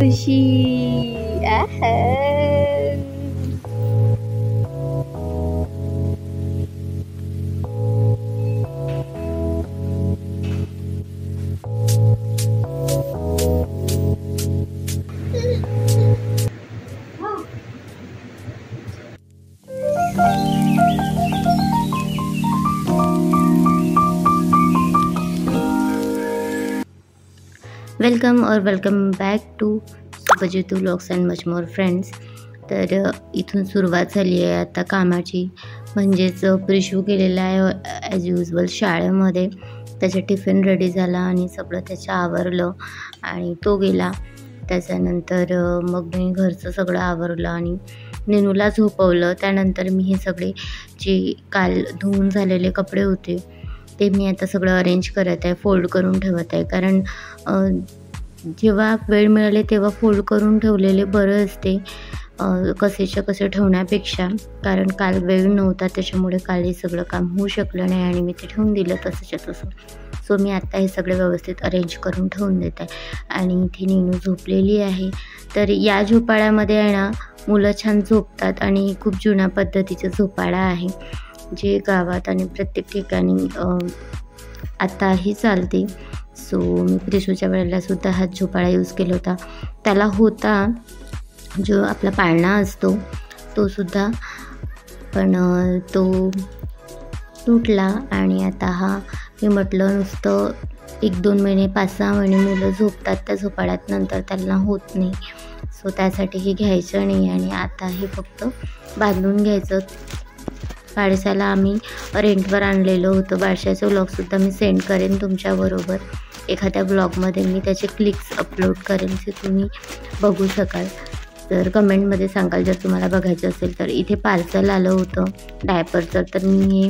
खुशी आहा. वेलकम और welcome back to Subhajyoti vlogs and much more friends. तर इथून सुरुवात झाली आहे आता कामाची. म्हणजेच प्रिशू गेलेला आहे ॲज युजल शाळेमध्ये. त्याचा टिफिन रेडी झाला आणि सगळं त्याचं आवरलं आणि तो गेला. त्याच्यानंतर मग मी घरचं सगळं आवरलं आणि निनूला झोपवलं. त्यानंतर मी हे सगळे जे काल धुवून झालेले कपडे होते ते मी आता सगळं अरेंज करत आहे, फोल्ड करून ठेवत आहे. कारण जेव्हा वेळ मिळाले तेव्हा फोल्ड करून ठेवलेले बरं असते कसेच्या कसे ठेवण्यापेक्षा. कारण काल वेळ नव्हता त्याच्यामुळे काल हे सगळं काम होऊ शकलं नाही आणि मी ते ठेवून दिलं तसंच्या तसं. सो मी आत्ता हे सगळे व्यवस्थित अरेंज करून ठेवून देत आहे. आणि इथे नीनू झोपलेली आहे. तर या झोपाळ्यामध्ये आहे ना मुलं छान झोपतात आणि खूप जुन्या पद्धतीचं झोपाळा आहे जे गावात आणि प्रत्येक ठिकाणी आत्ताही चालते. सो मी प्रिशूच्या वेळेलासुद्धा हा झोपाळा यूज केला होता. त्याला होता जो आपला पाळणा असतो तोसुद्धा, पण तो तुटला. आणि आता हा मी म्हटलं नुसतं 1-2 महिने 5-6 महिने मुलं झोपतात त्या झोपाळ्यात, नंतर त्यांना होत नाही. सो त्यासाठी हे घ्यायचं नाही आणि आता हे फक्त बांधून घ्यायचं. बाळशाला आम्ही रेंटवर आणलेलं होतं. बाळशाचं व्लॉगसुद्धा मी सेंड करेन तुमच्याबरोबर. एखाद्या ब्लॉगमध्ये मी त्याचे क्लिप्स अपलोड करेन जे तुम्ही बघू शकाल. तर कमेंटमध्ये सांगाल जर तुम्हाला बघायचं असेल तर. इथे पार्सल आलं होतं डायपरचं, तर मी हे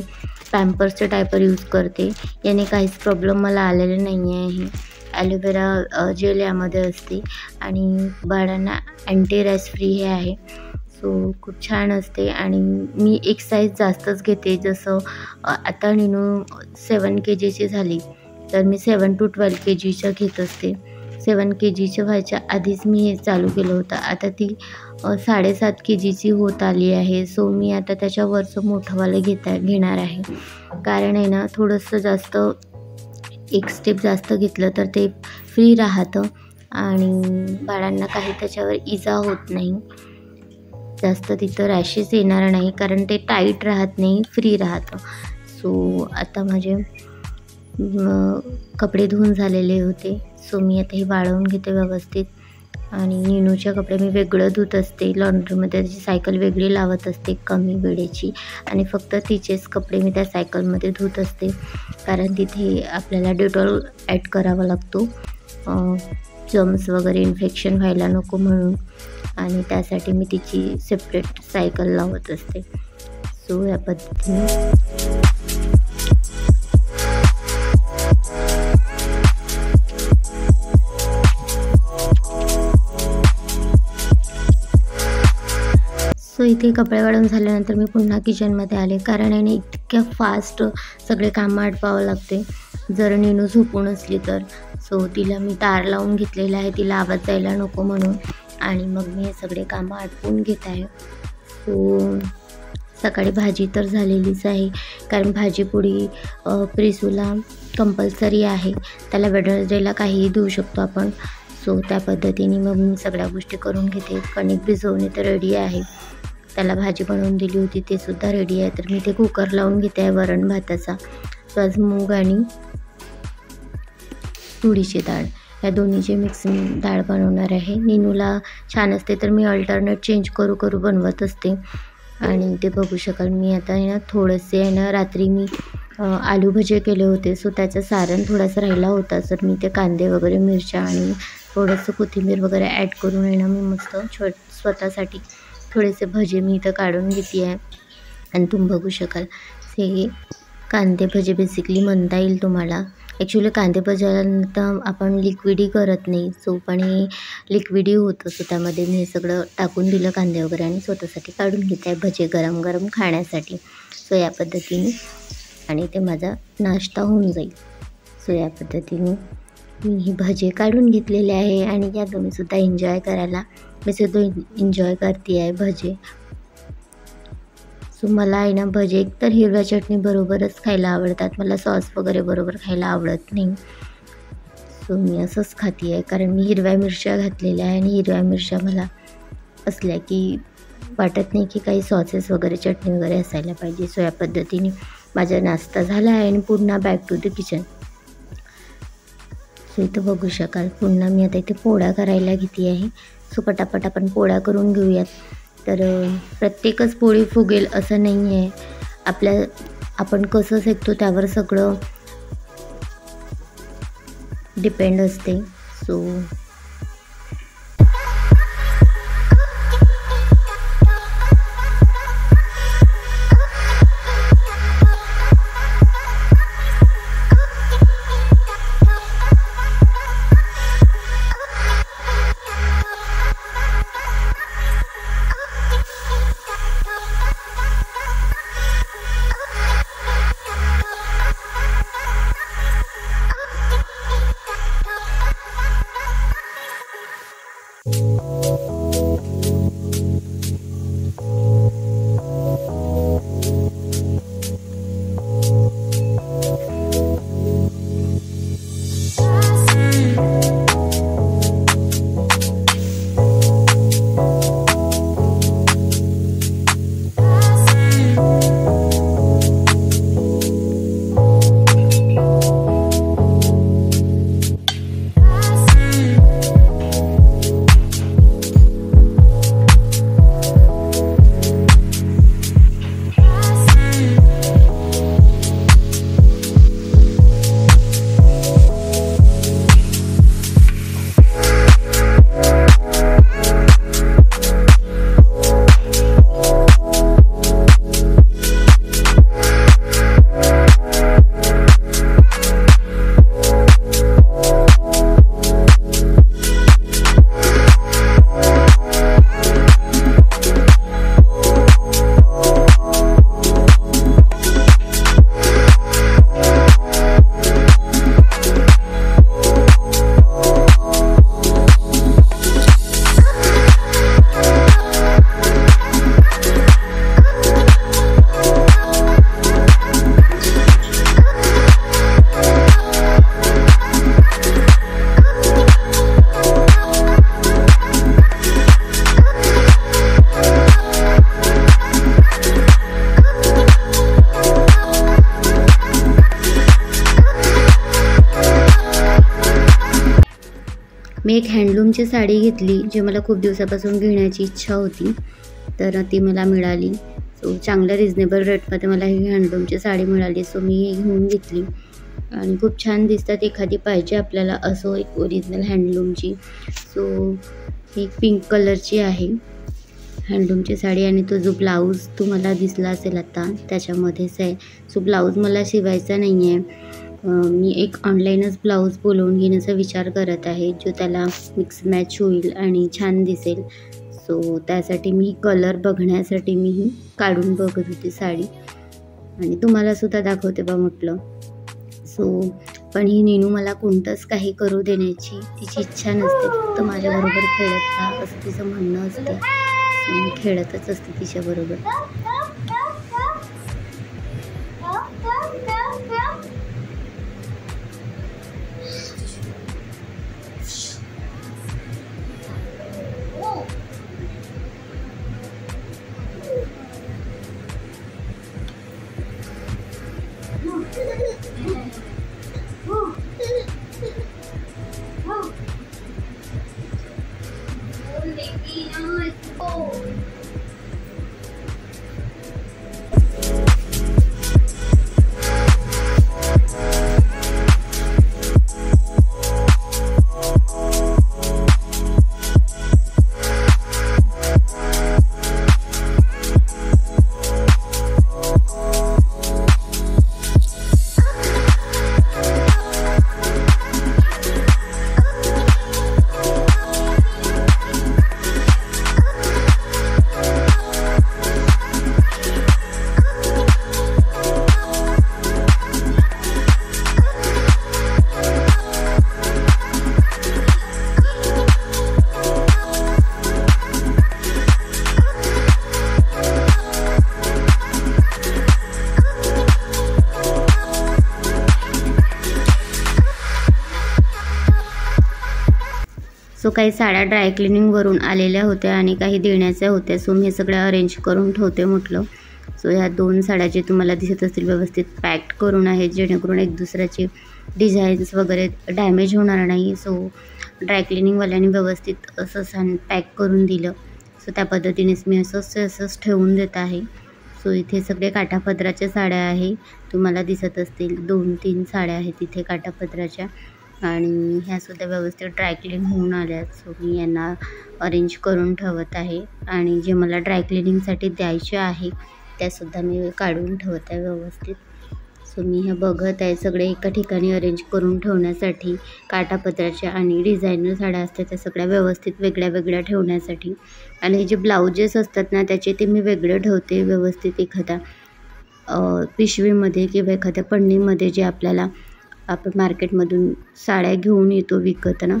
पॅम्पर्सचं डायपर यूज करते. याने काहीच प्रॉब्लेम मला आलेले नाही आहे. हे ॲलोवेरा जेल यामध्ये असते आणि बाळांना अँटी रॅश फ्री हे आहे. सो खूप छान असते. आणि मी एक साईज जास्तच घेते. जसं आता नीनू 7 kgची झाली तर मी 7 to 12 kgचं घेत असते. 7 kgचं व्हायच्या आधीच मी हे चालू केलं होतं. आता ती 7.5 kgची होत आली आहे. सो मी आता त्याच्यावरचं मोठंवालं घेणार आहे. कारण आहे ना थोडंसं जास्त एक स्टेप जास्त घेतलं तर ते फ्री राहतं आणि बाळांना काही त्याच्यावर इजा होत नाही. जास्त तिथं रॅशेस येणार नाही कारण ते टाईट राहत नाही, फ्री राहतं. सो आता माझे कपडे धुवून झालेले होते. सो मी आता हे वाळवून घेते व्यवस्थित. आणि नीनूचे कपडे मी वेगळं धुत असते लॉन्ड्रीमध्ये. त्याची सायकल वेगळी लावत असते कमी वेळेची आणि फक्त तिचेच कपडे मी त्या सायकलमध्ये धुत असते. कारण तिथे आपल्याला डेटॉल ॲड करावा लागतो जर्म्स वगैरे इन्फेक्शन व्हायला नको म्हणून. आणि त्यासाठी मी तिची सेपरेट सायकल लावत असते. सो या पद्धतीने सो इथे कपडे वाळून झाल्यानंतर मी पुन्हा किचनमध्ये आले. कारण याने इतक्या फास्ट सगळे कामं आटपावं लागते जर नीनू झोपून असली तर. सो तिला मी तार लावून घेतलेला आहे तिला आवाज जायला नको म्हणून. आणि मग मी हे सगळे कामं आटपून घेत आहे. सो सकाळी भाजी तर झालेलीच आहे कारण भाजीपोळी प्रिसूला कंपल्सरी आहे. त्याला वेडनेसडेला काहीही देऊ शकतो आपण. सो त्या पद्धतीने मग मी सगळ्या गोष्टी करून घेते. कणिक भिजवणे तर रेडी आहे. त्याला भाजी बनवून दिली होती ते सुद्धा रेडी आहे. तर मी ते कुकर लावून घेते आहे वरण भाताचा. सो आज मूग आणि तुरीची डाळ या दोन्हीची मिक्सिंग डाळ बनवणार आहे. नीनूला छान असते तर मी अल्टरनेट चेंज करू बनवत असते. आणि ते बघू शकाल मी आता आहे ना थोडेसे आहे ना रात्री मी आलू भजे केले होते. सो त्याचं सारण थोडासा राहिला होता. तर मी ते कांदे वगैरे मिरच्या आणि थोडंसं कोथिंबीर वगैरे ॲड करून आहे ना मी मस्त स्वतःसाठी थोडेसे भजे मी इथं काढून घेते आहे. आणि तुम्ही बघू शकाल हे कांदे भजे बेसिकली म्हणता येईल तुम्हाला. ॲक्च्युली कांदे भज्यानंतर आपण लिक्विडी करत नाही. सो पण हे लिक्विडी होतं. सो त्यामध्ये मी हे सगळं टाकून दिलं कांदे वगैरे आणि स्वतःसाठी काढून घेते आहे भजे गरम गरम खाण्यासाठी. सो या पद्धतीने आणि ते माझा नाश्ता होऊन जाईल. सो या पद्धतीने मी ही भजे काढून घेतलेले आहे आणि या तुम्ही सुद्धा एन्जॉय करायला, मी सुद्धा एन्जॉय करते आहे भजे. सो मला आहे ना भजे एकतर हिरव्या चटणी बरोबरच खायला आवडतात, मला सॉस वगैरे बरोबर खायला आवडत नाही. सो मी असंच खाते आहे, कारण मी हिरव्या मिरच्या घातलेल्या आहे आणि हिरव्या मिरच्या मला असल्या की वाटत नाही की काही सॉसेस वगैरे चटणी वगैरे असायला पाहिजे. सो या पद्धतीने माझा नाश्ता झाला आहे आणि पुन्हा back to the kitchen. So इथं बघू शकाल पुन्हा मी आता इथे पोळ्या करायला घेते आहे. सो पटापट आपण पोळ्या करून घेऊयात. तर प्रत्येकच पोळी फुगेल असं नाही आहे, आपण कसं शेकतो त्यावर सगळं डिपेंड असते. सो मी एक हँडलूमची साडी घेतली, जी मला खूप दिवसापासून घेण्याची इच्छा होती, तर ती मला मिळाली. सो चांगल्या रिजनेबल रेटमध्ये मला ही हँडलूमची साडी मिळाली. सो मी ही घेऊन घेतली आणि खूप छान दिसतात. एखादी पाहिजे आपल्याला असो एक ओरिजिनल हँडलूमची. सो ही पिंक कलरची आहे हँडलूमची साडी आणि तो जो ब्लाऊज तुम्हाला दिसला असेल आता त्याच्यामध्येच आहे. सो ब्लाऊज मला शिवायचा नाही आहे, मी एक ऑनलाईनच ब्लाऊज बोलवून घेण्याचा विचार करत आहे, जो त्याला मिक्स मॅच होईल आणि छान दिसेल. सो त्यासाठी मी कलर बघण्यासाठी मी ही काढून बघत होती साडी आणि तुम्हालासुद्धा दाखवते बा म्हटलं. सो पण ही नीनू मला कोणतंच काही करू देण्याची तिची इच्छा नसते, फक्त माझ्याबरोबर खेळत राहा असं तिचं म्हणणं असते. सो मी खेळतच असते तिच्याबरोबर. सो काही साड्या ड्राय क्लिनिंगवरून आलेल्या होत्या आणि काही देण्याच्या होत्या. सो मी हे सगळं अरेंज करून ठेवते म्हटलं. सो ह्या 2 साड्या जे तुम्हाला दिसत असतील व्यवस्थित पॅक्ड करून आहेत, जेणेकरून एक दुसऱ्याचे डिझाईन्स वगैरे डॅमेज होणार नाही. सो ड्राय क्लिनिंगवाल्याने व्यवस्थित असं पॅक करून दिलं. सो त्या पद्धतीनेच मी असंच ठेवून देत आहे. सो इथे सगळे काठापदराच्या साड्या आहे, तुम्हाला दिसत असतील 2-3 साड्या आहेत तिथे काठापदराच्या आणि ह्यासुद्धा व्यवस्थित ड्राय क्लीन होऊन आल्यात. सो मी यांना अरेंज करून ठेवत आहे आणि जे मला ड्राय क्लिनिंगसाठी द्यायचे आहे त्यासुद्धा मी काढून ठेवत आहे व्यवस्थित. सो मी हे बघत आहे सगळे एका ठिकाणी अरेंज करून ठेवण्यासाठी. काठापदराच्या आणि डिझायनर साड्या असतात त्या सगळ्या व्यवस्थित वेगळ्या ठेवण्यासाठी. आणि हे जे ब्लाउजेस असतात ना त्याचे ते मी वेगळे ठेवते व्यवस्थित एखाद्या पिशवीमध्ये किंवा एखाद्या पन्नीमध्ये, जे आपल्याला आपण मार्केटमधून साड्या घेऊन येतो विकत ना,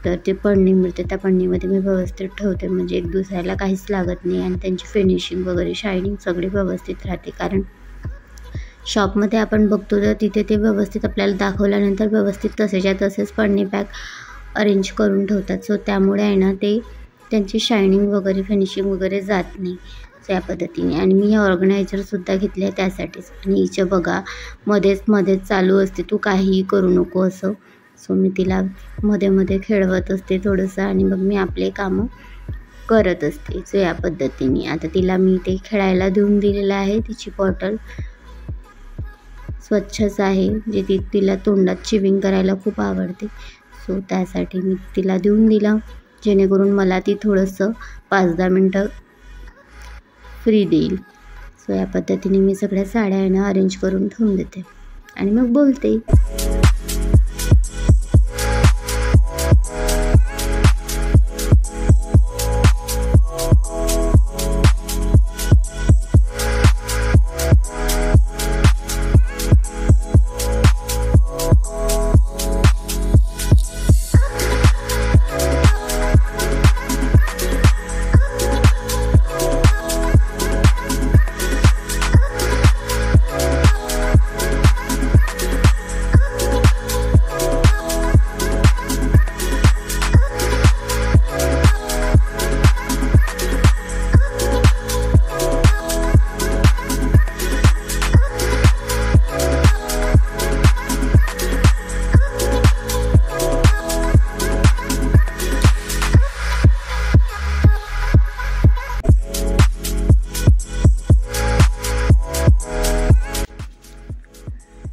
तर ते पन्नी मिळते त्या पन्नीमध्ये मी व्यवस्थित ठेवते. म्हणजे एक दुसऱ्याला काहीच लागत नाही आणि त्यांची फिनिशिंग वगैरे शायनिंग सगळी व्यवस्थित राहते. कारण शॉपमध्ये आपण बघतो तर तिथे ते व्यवस्थित आपल्याला दाखवल्यानंतर व्यवस्थित तसेच्या तसेच पन्नी पॅक अरेंज करून ठेवतात. सो त्यामुळे आहे ना ते त्यांची शायनिंग वगैरे फिनिशिंग वगैरे जात नाही. सो या पद्धतीने. आणि मी हे ऑर्गनायझरसुद्धा घेतले आहे त्यासाठीच. आणि हिचं बघा मध्येच चालू असते तू काहीही करू नको असं. सो मी तिला मध्ये खेळवत असते थोडंसं आणि मग मी आपले कामं करत असते. सो या पद्धतीने. आता तिला मी ते खेळायला देऊन दिलेलं आहे. तिची बॉटल स्वच्छच आहे, जे तिला तोंडात चिविंग करायला खूप आवडते. सो त्यासाठी मी तिला देऊन दिला, जेणेकरून मला ती थोडंसं 5-10 मिनटं फ्री देईल. सो या पद्धतीने मी सगळ्या साड्या अरेंज करून ठेवून देते आणि मग बोलते.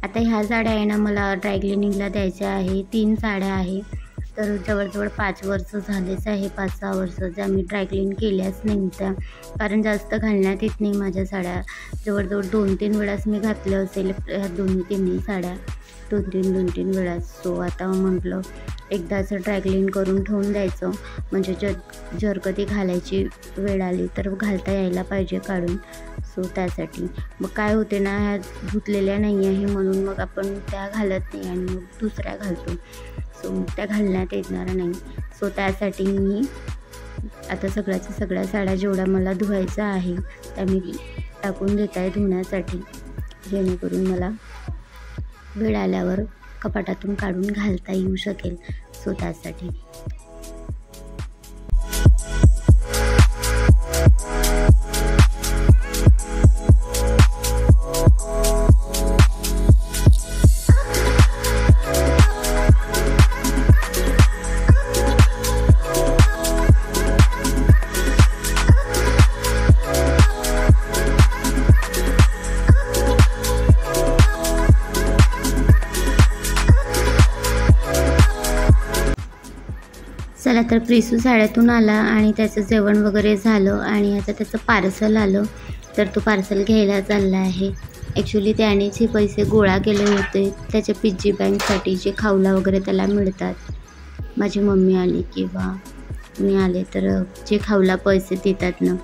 आता ह्या साड्या आहे ना मला ड्राय क्लिनिंगला द्यायच्या आहे. 3 साड्या आहे, तर जवळजवळ 5 वर्ष झालेच आहे, 5-6 वर्ष ज्या मी ड्राय क्लीन केल्याच नव्हत्या. कारण जास्त घालण्यात येत नाही माझ्या साड्या. जवळजवळ 2-3 वेळाच मी घातल्या असेल ह्या तिन्ही साड्या, 2-3 वेळाच. सो आता म्हटलं एकदाच ड्राय क्लीन करून ठेवून द्यायचं, म्हणजे जर कधी घालायची वेळ आली तर घालता यायला पाहिजे काढून. सो त्यासाठी मग काय होते ना, ह्या धुतलेल्या नाही आहे म्हणून मग आपण त्या घालत नाही आणि मग दुसऱ्या घालतो. सो मग त्या घालण्यात येणार नाही. सो त्यासाठी मी आता सगळ्या साड्या जेवढ्या मला धुवायच्या आहे त्या मी टाकून देत आहे धुण्यासाठी, जेणेकरून मला वेळ आल्यावर कपाटातून काढून घालता येऊ शकेल. सो त्यासाठी चला तर प्रिसू शाळेतून आला आणि त्याचं जेवण वगैरे झालं आणि आता त्याचं पार्सल आलं, तर तो पार्सल घ्यायला चालला आहे. ॲक्च्युली त्यानेच हे पैसे गोळा केले होते त्याच्या पिग्गी बँकसाठी, जे खाऊला वगैरे त्याला मिळतात. माझी मम्मी आली किंवा मी आले तर जे खाऊला पैसे देतात ना,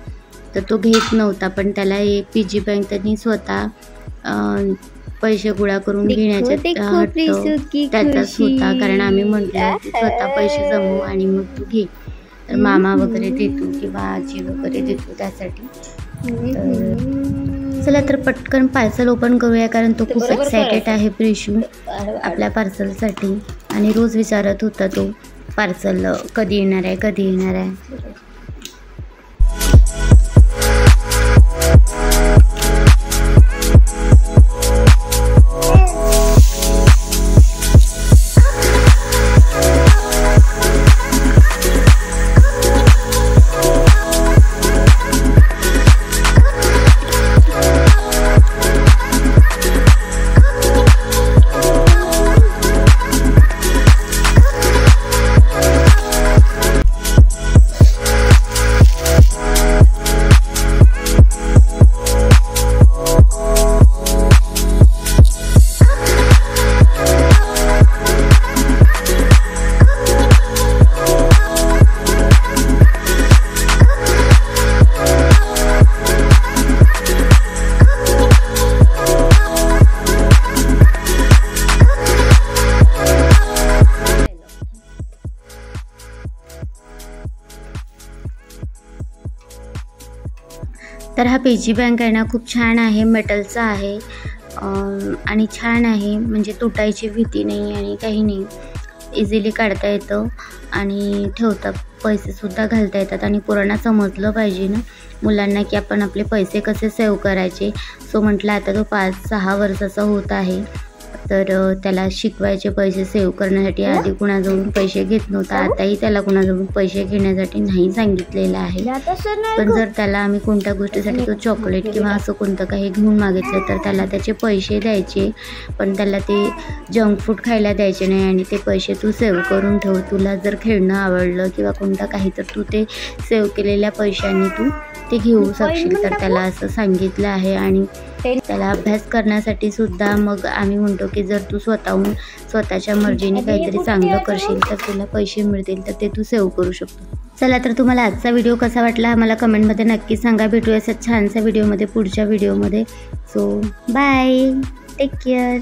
तर तो घेत नव्हता. पण त्याला हे पिग्गी बँक त्यांनी स्वतः पैसे गोळा करून घेण्याचा त्याचाच होता. कारण आम्ही म्हटलं स्वतः पैसे जमवू आणि मग तू घे. तर मामा वगैरे देतो किंवा आजी वगैरे देतो त्यासाठी. चला तर पटकन पार्सल ओपन करूया, कारण तो खूप एक्सायटेड आहे प्रिशू आपल्या पार्सलसाठी. आणि रोज विचारत होता तो पार्सल कधी येणार आहे. तर हा पेजी बँक आहे ना, खूप छान आहे, मेटलचा आहे आणि छान आहे, म्हणजे तुटायची भीती नाही आणि काही नाही, इझिली काढता येतं आणि ठेवता पैसेसुद्धा घालता येतात. आणि पोरांना समजलं पाहिजे ना मुलांना की आपण आपले पैसे कसे सेव्ह करायचे. सो म्हटलं आता तो 5-6 वर्षाचा होत आहे, तर त्याला शिकवायचे पैसे सेव्ह करण्यासाठी. आधी कुणाजवळून पैसे घेत नव्हता, आताही त्याला कुणाजवळून पैसे घेण्यासाठी नाही सांगितलेलं आहे. पण जर त्याला आम्ही कोणत्या गोष्टीसाठी तो चॉकलेट किंवा असं कोणतं काही घेऊन मागितलं तर त्याला त्याचे पैसे द्यायचे, पण त्याला ते जंक फूड खायला द्यायचे नाही. आणि ते पैसे तू सेव्ह करून ठेव, तुला जर खेळणं आवडलं किंवा कोणतं काही तर तू ते सेव्ह केलेल्या पैशांनी तू ते घेऊ शकशील. तर त्याला असं सांगितलं आहे. आणि त्याला अभ्यास करण्यासाठी सुद्धा मग आम्ही म्हणतो की जर तू स्वतःच्या मर्जीने काहीतरी चांगलं करशील तर तुला पैसे मिळतील, तर ते तू सेव्ह करू शकतो. चला, तर तुम्हाला आजचा व्हिडिओ कसा वाटला मला कमेंटमध्ये नक्की सांगा. भेटूया अशा छानशा व्हिडिओमध्ये पुढच्या व्हिडिओमध्ये. So bye, take care.